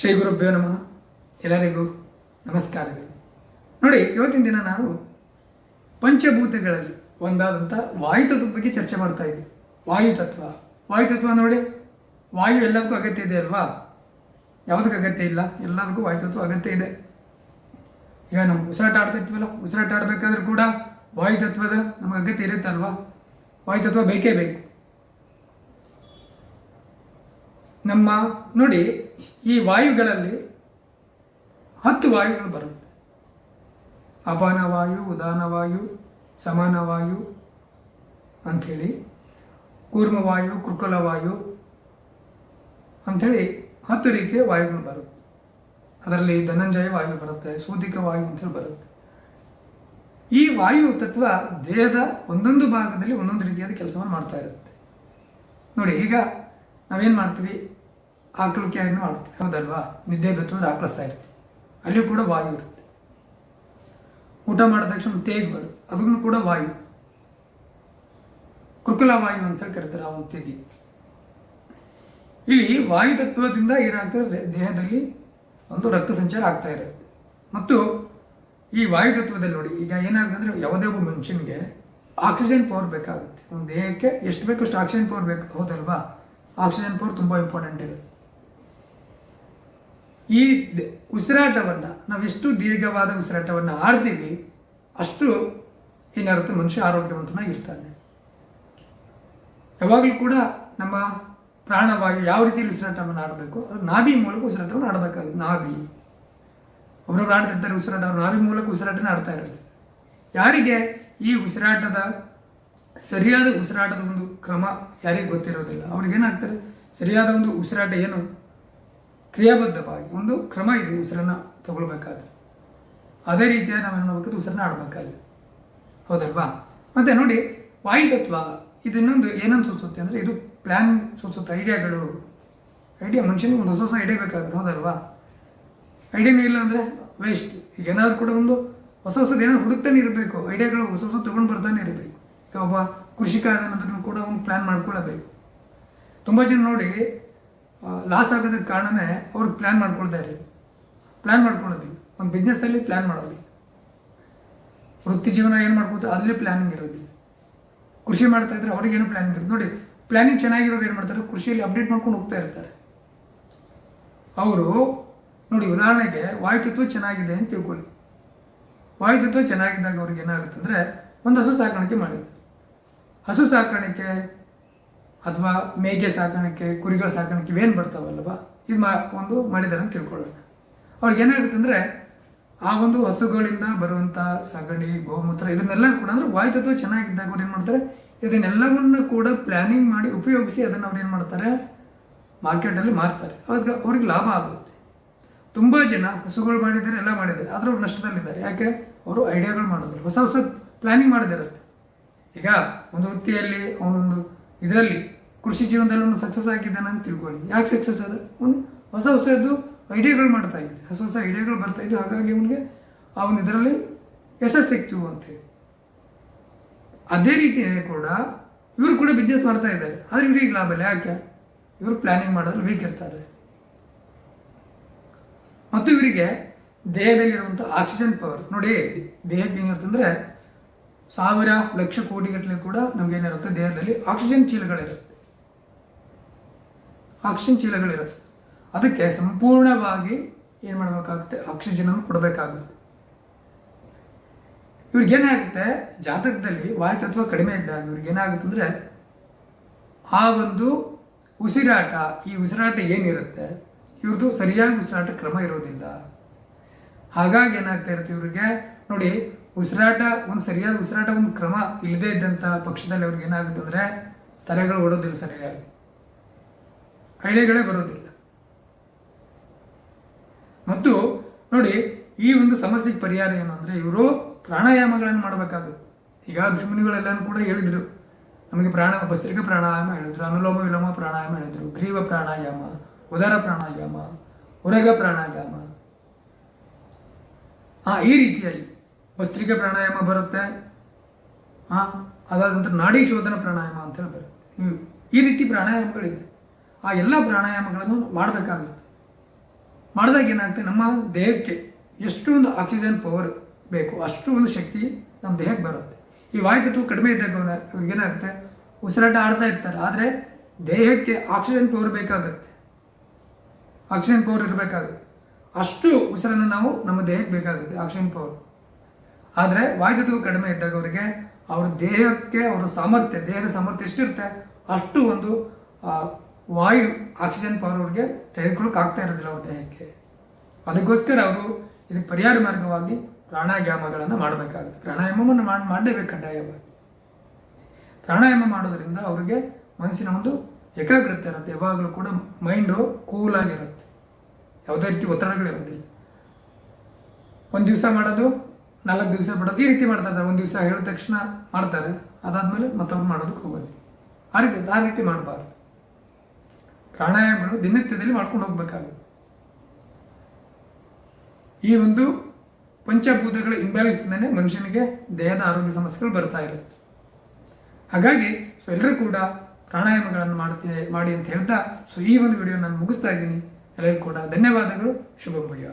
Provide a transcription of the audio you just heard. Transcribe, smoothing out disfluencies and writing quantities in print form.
ಶ್ರೀ ಗುರುಭ್ಯೋ ನಮಃ. ಎಲ್ಲರಿಗೂ ನಮಸ್ಕಾರಗಳು. ನೋಡಿ, ಇವತ್ತಿನ ದಿನ ನಾವು ಪಂಚಭೂತಗಳಲ್ಲಿ ಒಂದಾದಂಥ ವಾಯುತತ್ವದ ಬಗ್ಗೆ ಚರ್ಚೆ ಮಾಡ್ತಾ ಇದ್ದೀವಿ. ವಾಯುತತ್ವ ನೋಡಿ, ವಾಯು ಎಲ್ಲದಕ್ಕೂ ಅಗತ್ಯ ಇದೆ ಅಲ್ವಾ? ಯಾವುದಕ್ಕೆ ಅಗತ್ಯ ಇಲ್ಲ? ಎಲ್ಲದಕ್ಕೂ ವಾಯುತತ್ವ ಅಗತ್ಯ ಇದೆ. ಈಗ ನಾವು ಉಸಿರಾಟ ಆಡ್ತಾ ಇರ್ತೀವಲ್ಲ, ಉಸಿರಾಟ ಆಡಬೇಕಾದ್ರೂ ಕೂಡ ವಾಯುತತ್ವದ ನಮಗೆ ಅಗತ್ಯ ಇರುತ್ತಲ್ವಾ? ವಾಯುತತ್ವ ಬೇಕೇ ಬೇಕು. ನಮ್ಮ ನೋಡಿ, ಈ ವಾಯುಗಳಲ್ಲಿ 10 ವಾಯುಗಳು ಬರುತ್ತೆ. ಅಪಾನ ವಾಯು, ಉದಾನ ವಾಯು, ಸಮಾನ ವಾಯು ಅಂಥೇಳಿ, ಕೂರ್ಮವಾಯು, ಕೃಕಲವಾಯು ಅಂಥೇಳಿ 10 ರೀತಿಯ ವಾಯುಗಳು ಬರುತ್ತೆ. ಅದರಲ್ಲಿ ಧನಂಜಯ ವಾಯು ಬರುತ್ತೆ, ಸೂದಿಕ ವಾಯು ಅಂಥೇಳಿ ಬರುತ್ತೆ. ಈ ವಾಯು ತತ್ವ ದೇಹದ ಒಂದೊಂದು ಭಾಗದಲ್ಲಿ ಒಂದೊಂದು ರೀತಿಯಾದ ಕೆಲಸವನ್ನು ಮಾಡ್ತಾ ಇರುತ್ತೆ. ನೋಡಿ, ಈಗ ನಾವೇನು ಮಾಡ್ತೀವಿ? ಆಕಳಿಕೆಯನ್ನು ಮಾಡ್ತೀವಿ, ಹೌದಲ್ವಾ? ನಿದ್ದೆ ಬೆತ್ತು ಅಂದರೆ ಆಕಳಿಸ್ತಾ ಇರ್ತೀವಿ, ಅಲ್ಲಿಯೂ ಕೂಡ ವಾಯು ಇರುತ್ತೆ. ಊಟ ಮಾಡಿದ ತಕ್ಷಣ ತೇಗ್ ಬರುತ್ತೆ, ಅದನ್ನು ಕೂಡ ವಾಯು, ಕೃಕಲ ವಾಯು ಅಂತೇಳಿ ಕರೀತಾರೆ ಆ ಒಂದು ತೇಗಿ. ಇಲ್ಲಿ ವಾಯು ತತ್ವದಿಂದ ಏನಾಗ್ತದೆ, ದೇಹದಲ್ಲಿ ಒಂದು ರಕ್ತ ಸಂಚಾರ ಆಗ್ತಾ ಇರುತ್ತೆ. ಮತ್ತು ಈ ವಾಯು ತತ್ವದಲ್ಲಿ ನೋಡಿ, ಈಗ ಏನಾಗುತ್ತೆ ಅಂದರೆ, ಯಾವುದೇ ಒಬ್ಬ ಮನುಷ್ಯನಿಗೆ ಆಕ್ಸಿಜನ್ ಪವರ್ ಬೇಕಾಗುತ್ತೆ. ಒಂದು ದೇಹಕ್ಕೆ ಎಷ್ಟು ಬೇಕು ಅಷ್ಟು ಆಕ್ಸಿಜನ್ ಪವರ್ ಬೇಕು, ಹೌದಲ್ವಾ? ಆಕ್ಸಿಜನ್ ಪವರ್ ತುಂಬ ಇಂಪಾರ್ಟೆಂಟ್ ಇದೆ. ಈ ಉಸಿರಾಟವನ್ನು ನಾವೆಷ್ಟು ದೀರ್ಘವಾದ ಉಸಿರಾಟವನ್ನು ಆಡ್ತೀವಿ, ಅಷ್ಟು ಏನಾಗುತ್ತೆ, ಮನುಷ್ಯ ಆರೋಗ್ಯವಂತನಾಗಿರ್ತಾನೆ. ಯಾವಾಗಲೂ ಕೂಡ ನಮ್ಮ ಪ್ರಾಣವಾಯು ಯಾವ ರೀತಿಯಲ್ಲಿ ಉಸಿರಾಟವನ್ನು ಆಡಬೇಕು, ಅದು ನಾಭಿ ಮೂಲಕ ಉಸಿರಾಟವನ್ನು ಆಡಬೇಕಾಗುತ್ತೆ. ನಾಭಿ ಒಬ್ಬರೊಬ್ಬರು ಆಡ್ತಿರ್ತಾರೆ ಉಸಿರಾಟ, ಅವರು ನಾಭಿ ಮೂಲಕ ಉಸಿರಾಟನೇ ಆಡ್ತಾ ಇರೋದು. ಯಾರಿಗೆ ಈ ಉಸಿರಾಟದ ಸರಿಯಾದ ಉಸಿರಾಟದ ಒಂದು ಕ್ರಮ ಯಾರಿಗೆ ಗೊತ್ತಿರೋದಿಲ್ಲ, ಅವ್ರಿಗೇನಾಗ್ತಾರೆ, ಸರಿಯಾದ ಒಂದು ಉಸಿರಾಟ ಏನು ಕ್ರಿಯಾಬದ್ಧವಾಗಿ ಒಂದು ಕ್ರಮ ಇದೆ ಉಸಿರನ್ನು ತಗೊಳ್ಬೇಕಾದ್ರೆ, ಅದೇ ರೀತಿಯಾಗಿ ನಾವೇನು ಮಾಡಬೇಕಾದ್ರೆ ಉಸಿರನ್ನ ಆಡಬೇಕಾದ್ರೆ, ಹೌದಲ್ವಾ? ಮತ್ತು ನೋಡಿ, ವಾಯುತತ್ವ ಇದು ಇನ್ನೊಂದು ಏನನ್ನು ಸೂಚಿಸುತ್ತೆ ಅಂದರೆ, ಇದು ಪ್ಲ್ಯಾನ್ ಸೂಚಿಸುತ್ತೆ, ಐಡಿಯಾ ಮನುಷ್ಯನಿಗೆ ಒಂದು ಹೊಸ ಐಡಿಯಾ ಬೇಕಾಗುತ್ತೆ, ಹೌದಲ್ವಾ? ಐಡಿಯಾನೇ ಇಲ್ಲ ಅಂದರೆ ವೇಸ್ಟ್. ಈಗ ಏನಾದರೂ ಕೂಡ ಒಂದು ಹೊಸದು ಏನಾದ್ರು ಹುಡುಕ್ತಾನೆ ಇರಬೇಕು, ಐಡಿಯಾಗಳು ಹೊಸ ತೊಗೊಂಡು ಬರ್ತಾನೆ ಇರಬೇಕು. ಈಗ ಒಬ್ಬ ಕೃಷಿಕ ಆದನಂತರೂ ಕೂಡ ಒಂದು ಪ್ಲ್ಯಾನ್ ಮಾಡ್ಕೊಳ್ಳಬೇಕು. ತುಂಬ ಜನ ನೋಡಿ ಲಾಸ್ ಆಗೋದಕ್ಕೆ ಕಾರಣನೇ ಅವ್ರಿಗೆ ಪ್ಲ್ಯಾನ್ ಮಾಡ್ಕೊಳ್ತಾ ಇರೋದು, ಪ್ಲ್ಯಾನ್ ಮಾಡ್ಕೊಳ್ಳೋದಿಲ್ಲ. ಒಂದು ಬಿಸ್ನೆಸ್ಸಲ್ಲಿ ಪ್ಲ್ಯಾನ್ ಮಾಡೋದಿಲ್ಲ, ವೃತ್ತಿ ಜೀವನ ಏನು ಮಾಡ್ಕೊಳ್ತಾರೆ ಅಲ್ಲೇ ಪ್ಲ್ಯಾನಿಂಗ್ ಇರೋದಿಲ್ಲ. ಕೃಷಿ ಮಾಡ್ತಾ ಇದ್ರೆ ಅವ್ರಿಗೇನು ಪ್ಲ್ಯಾನಿಂಗ್ ಇರೋದು. ನೋಡಿ, ಪ್ಲ್ಯಾನಿಂಗ್ ಚೆನ್ನಾಗಿರೋರು ಏನು ಮಾಡ್ತಾರೆ, ಕೃಷಿಯಲ್ಲಿ ಅಪ್ಡೇಟ್ ಮಾಡ್ಕೊಂಡು ಹೋಗ್ತಾ ಇರ್ತಾರೆ. ಅವರು ನೋಡಿ, ಉದಾಹರಣೆಗೆ ವಾಯುತತ್ವ ಚೆನ್ನಾಗಿದೆ ಅಂತ ತಿಳ್ಕೊಳ್ಳಿ. ವಾಯುತತ್ವ ಚೆನ್ನಾಗಿದ್ದಾಗ ಅವ್ರಿಗೆ ಏನಾಗುತ್ತೆ ಅಂದರೆ, ಒಂದು ಹಸು ಸಾಕಾಣಿಕೆ ಮಾಡಿದ್ದಾರೆ. ಹಸು ಸಾಕಾಣಿಕೆ ಅಥವಾ ಮೇಕೆ ಸಾಕಾಣಿಕೆ, ಕುರಿಗಳ ಸಾಕಾಣಿಕೆ ಇವೇನು ಬರ್ತಾವಲ್ಲವ, ಇದು ಒಂದು ಮಾಡಿದ್ದಾರೆ ಅಂತ ತಿಳ್ಕೊಳ್ಳೋಣ. ಅವ್ರಿಗೆ ಏನಾಗುತ್ತೆ ಅಂದರೆ, ಆ ಒಂದು ಹಸುಗಳಿಂದ ಬರುವಂಥ ಸಗಣಿ, ಗೋಮೂತ್ರ ಇದನ್ನೆಲ್ಲ ಕೂಡ ಅಂದರೆ ವಾಯುತತ್ವ ಚೆನ್ನಾಗಿದ್ದಾಗ ಅವ್ರು ಏನು ಮಾಡ್ತಾರೆ, ಇದನ್ನೆಲ್ಲವನ್ನು ಕೂಡ ಪ್ಲ್ಯಾನಿಂಗ್ ಮಾಡಿ ಉಪಯೋಗಿಸಿ ಅದನ್ನು ಅವ್ರು ಏನು ಮಾಡ್ತಾರೆ, ಮಾರ್ಕೆಟಲ್ಲಿ ಮಾರ್ತಾರೆ. ಅದಕ್ಕೆ ಅವ್ರಿಗೆ ಲಾಭ ಆಗುತ್ತೆ. ತುಂಬ ಜನ ಹಸುಗಳು ಮಾಡಿದ್ದಾರೆ, ಎಲ್ಲ ಮಾಡಿದ್ದಾರೆ, ಆದರೆ ಅವ್ರು ನಷ್ಟದಲ್ಲಿದ್ದಾರೆ. ಯಾಕೆ? ಅವರು ಐಡಿಯಾಗಳು ಮಾಡಿದ್ರು, ಹೊಸ ಹೊಸ ಪ್ಲ್ಯಾನಿಂಗ್ ಮಾಡೋದಿರುತ್ತೆ. ಈಗ ಒಂದು ವೃತ್ತಿಯಲ್ಲಿ ಅವನೊಂದು ಇದರಲ್ಲಿ ಕೃಷಿ ಜೀವನದಲ್ಲಿ ಒಂದು ಸಕ್ಸಸ್ ಆಗಿದ್ದಾನೆ ಅಂತ ತಿಳ್ಕೊಳ್ಳಿ. ಯಾಕೆ ಸಕ್ಸಸ್ ಅದ? ಒಂದು ಹೊಸದು ಐಡಿಯಾಗಳು ಮಾಡ್ತಾ ಇದ್ದೆ, ಹೊಸ ಐಡಿಯಾಗಳು ಬರ್ತಾ ಇದ್ದು, ಹಾಗಾಗಿ ಅವನಿಗೆ ಆ ಒಂದು ಇದರಲ್ಲಿ ಯಶಸ್ಸು ಸಿಕ್ತು ಅಂತೇಳಿ. ಅದೇ ರೀತಿಯೇ ಕೂಡ ಇವರು ಕೂಡ ಬಿಸ್ನೆಸ್ ಮಾಡ್ತಾ ಇದ್ದಾರೆ, ಆದರೆ ಇವ್ರಿಗೆ ಲಾಭ ಇಲ್ಲ. ಯಾಕೆ? ಇವರು ಪ್ಲ್ಯಾನಿಂಗ್ ಮಾಡೋದ್ರಲ್ಲಿ ವೀಕ್ ಇರ್ತಾರೆ. ಮತ್ತು ಇವರಿಗೆ ದೇಹದಲ್ಲಿರುವಂಥ ಆಕ್ಸಿಜನ್ ಪವರ್ ನೋಡಿ, ದೇಹಕ್ಕೆ ಏನಿರುತ್ತಂದರೆ 1000 ಲಕ್ಷ ಕೋಟಿಗಟ್ಟಲೆ ಕೂಡ ನಮಗೇನಿರುತ್ತೆ, ದೇಹದಲ್ಲಿ ಆಕ್ಸಿಜನ್ ಚೀಲಗಳಿರುತ್ತೆ. ಅದಕ್ಕೆ ಸಂಪೂರ್ಣವಾಗಿ ಏನು ಮಾಡಬೇಕಾಗುತ್ತೆ, ಆಕ್ಸಿಜನನ್ನು ಕೊಡಬೇಕಾಗುತ್ತೆ. ಇವ್ರಿಗೇನಾಗುತ್ತೆ, ಜಾತಕದಲ್ಲಿ ವಾಯುತತ್ವ ಕಡಿಮೆ ಇದ್ದಾಗ ಇವ್ರಿಗೇನಾಗುತ್ತೆ ಅಂದರೆ, ಆ ಒಂದು ಈ ಉಸಿರಾಟ ಏನಿರುತ್ತೆ, ಇವ್ರದ್ದು ಸರಿಯಾಗಿ ಉಸಿರಾಟ ಕ್ರಮ ಇರೋದಿಲ್ಲ. ಹಾಗಾಗಿ ಏನಾಗ್ತಾ ಇರುತ್ತೆ ಇವರಿಗೆ, ನೋಡಿ, ಒಂದು ಸರಿಯಾದ ಉಸಿರಾಟ ಒಂದು ಕ್ರಮ ಇಲ್ಲದೇ ಇದ್ದಂಥ ಪಕ್ಷದಲ್ಲಿ ಅವ್ರಿಗೆ ಏನಾಗುತ್ತೆ ಅಂದರೆ, ತಲೆಗಳು ಓಡೋದಿಲ್ಲ, ಸರಿಯಾಗಿ ಐಡಿಯಾಗಳೇ ಬರೋದಿಲ್ಲ. ಮತ್ತು ನೋಡಿ, ಈ ಒಂದು ಸಮಸ್ಯೆಗೆ ಪರಿಹಾರ ಏನು ಅಂದರೆ, ಇವರು ಪ್ರಾಣಾಯಾಮಗಳನ್ನು ಮಾಡಬೇಕಾಗುತ್ತೆ. ಈಗ ಋಷಿಮುನಿಗಳೆಲ್ಲನೂ ಕೂಡ ಹೇಳಿದರು, ನಮಗೆ ಭಸ್ತ್ರಿಕಾ ಪ್ರಾಣಾಯಾಮ ಹೇಳಿದ್ರು, ಅನುಲೋಮ ವಿಲೋಮ ಪ್ರಾಣಾಯಾಮ ಹೇಳಿದರು, ಗ್ರೀವ ಪ್ರಾಣಾಯಾಮ, ಉದರ ಪ್ರಾಣಾಯಾಮ, ಉರಗ ಪ್ರಾಣಾಯಾಮ. ಈ ರೀತಿಯಾಗಿ ಭಸ್ತ್ರಿಕಾ ಪ್ರಾಣಾಯಾಮ ಬರುತ್ತೆ. ಅದಾದ ನಂತರ ನಾಡಿ ಶೋಧನ ಪ್ರಾಣಾಯಾಮ ಅಂತೇಳಿ ಬರುತ್ತೆ. ಈ ರೀತಿ ಪ್ರಾಣಾಯಾಮಗಳಿದೆ. ಆ ಎಲ್ಲ ಪ್ರಾಣಾಯಾಮಗಳನ್ನು ಮಾಡಬೇಕಾಗುತ್ತೆ. ಮಾಡಿದಾಗ ಏನಾಗುತ್ತೆ, ನಮ್ಮ ದೇಹಕ್ಕೆ ಎಷ್ಟು ಒಂದು ಆಕ್ಸಿಜನ್ ಪವರ್ ಬೇಕು ಅಷ್ಟು ಒಂದು ಶಕ್ತಿ ನಮ್ಮ ದೇಹಕ್ಕೆ ಬರುತ್ತೆ. ಈ ವಾಯುತತ್ವ ಕಡಿಮೆ ಇದ್ದಾಗ ಅವ್ರಿಗೇನಾಗುತ್ತೆ, ಉಸಿರಾಟ ಆಡ್ತಾ ಇರ್ತಾರೆ, ಆದರೆ ದೇಹಕ್ಕೆ ಆಕ್ಸಿಜನ್ ಪವರ್ ಬೇಕಾಗುತ್ತೆ, ಆಕ್ಸಿಜನ್ ಪವರ್ ಇರಬೇಕಾಗುತ್ತೆ. ಅಷ್ಟು ಉಸಿರನ್ನು ನಾವು ನಮ್ಮ ದೇಹಕ್ಕೆ ಬೇಕಾಗುತ್ತೆ ಆಕ್ಸಿಜನ್ ಪವರ್. ಆದರೆ ವಾಯುತತ್ವ ಕಡಿಮೆ ಇದ್ದಾಗ ಅವರಿಗೆ ಅವ್ರ ದೇಹಕ್ಕೆ ಅವರ ಸಾಮರ್ಥ್ಯ, ದೇಹದ ಸಾಮರ್ಥ್ಯ ಎಷ್ಟಿರುತ್ತೆ ಅಷ್ಟು ಒಂದು ವಾಯು ಆಕ್ಸಿಜನ್ ಪವರ್ ಅವ್ರಿಗೆ ತೆಗೆದುಕೊಳ್ಳೋಕೆ ಆಗ್ತಾ ಇರೋದಿಲ್ಲ ಅವ್ರ ದೇಹಕ್ಕೆ. ಅದಕ್ಕೋಸ್ಕರ ಅವರು ಇದಕ್ಕೆ ಪರಿಹಾರ ಮಾರ್ಗವಾಗಿ ಪ್ರಾಣಾಯಾಮಗಳನ್ನು ಮಾಡಬೇಕಾಗುತ್ತೆ. ಪ್ರಾಣಾಯಾಮವನ್ನು ಮಾಡಲೇಬೇಕು ಕಡ್ಡಾಯವಾಗಿ. ಪ್ರಾಣಾಯಾಮ ಮಾಡೋದ್ರಿಂದ ಅವರಿಗೆ ಮನಸ್ಸಿನ ಒಂದು ಏಕಾಗ್ರತೆ ಇರುತ್ತೆ, ಯಾವಾಗಲೂ ಕೂಡ ಮೈಂಡು ಕೂಲಾಗಿರುತ್ತೆ, ಯಾವುದೇ ರೀತಿ ಒತ್ತಡಗಳಿರೋದಿಲ್ಲ. ಒಂದು ದಿವಸ ಮಾಡೋದು, 4 ದಿವಸ ಬಿಡೋದು, ಈ ರೀತಿ ಮಾಡ್ತಾ ಇದ್ದಾರೆ. ಒಂದು ದಿವಸ ಹೇಳಿದ ತಕ್ಷಣ ಮಾಡ್ತಾರೆ, ಅದಾದಮೇಲೆ ಮತ್ತವ್ರು ಮಾಡೋದಕ್ಕೆ ಹೋಗೋದು. ಆ ರೀತಿ ಮಾಡಬಾರ್ದು. ಪ್ರಾಣಾಯಾಮಗಳು ದಿನನಿತ್ಯದಲ್ಲಿ ಮಾಡ್ಕೊಂಡು ಹೋಗ್ಬೇಕಾಗುತ್ತೆ. ಈ ಒಂದು ಪಂಚಭೂತಗಳ ಇಂಬ್ಯಾಲೆನ್ಸ್ನೇ ಮನುಷ್ಯನಿಗೆ ದೇಹದ ಆರೋಗ್ಯ ಸಮಸ್ಯೆಗಳು ಬರ್ತಾ ಇರುತ್ತೆ. ಹಾಗಾಗಿ ಎಲ್ಲರೂ ಕೂಡ ಪ್ರಾಣಾಯಾಮಗಳನ್ನು ಮಾಡಿ ಅಂತ ಹೇಳ್ತಾ ಈ ಒಂದು ವಿಡಿಯೋ ನಾನು ಮುಗಿಸ್ತಾ ಇದ್ದೀನಿ. ಎಲ್ಲರಿಗೂ ಕೂಡ ಧನ್ಯವಾದಗಳು. ಶುಭ ಮುಡಿಯ.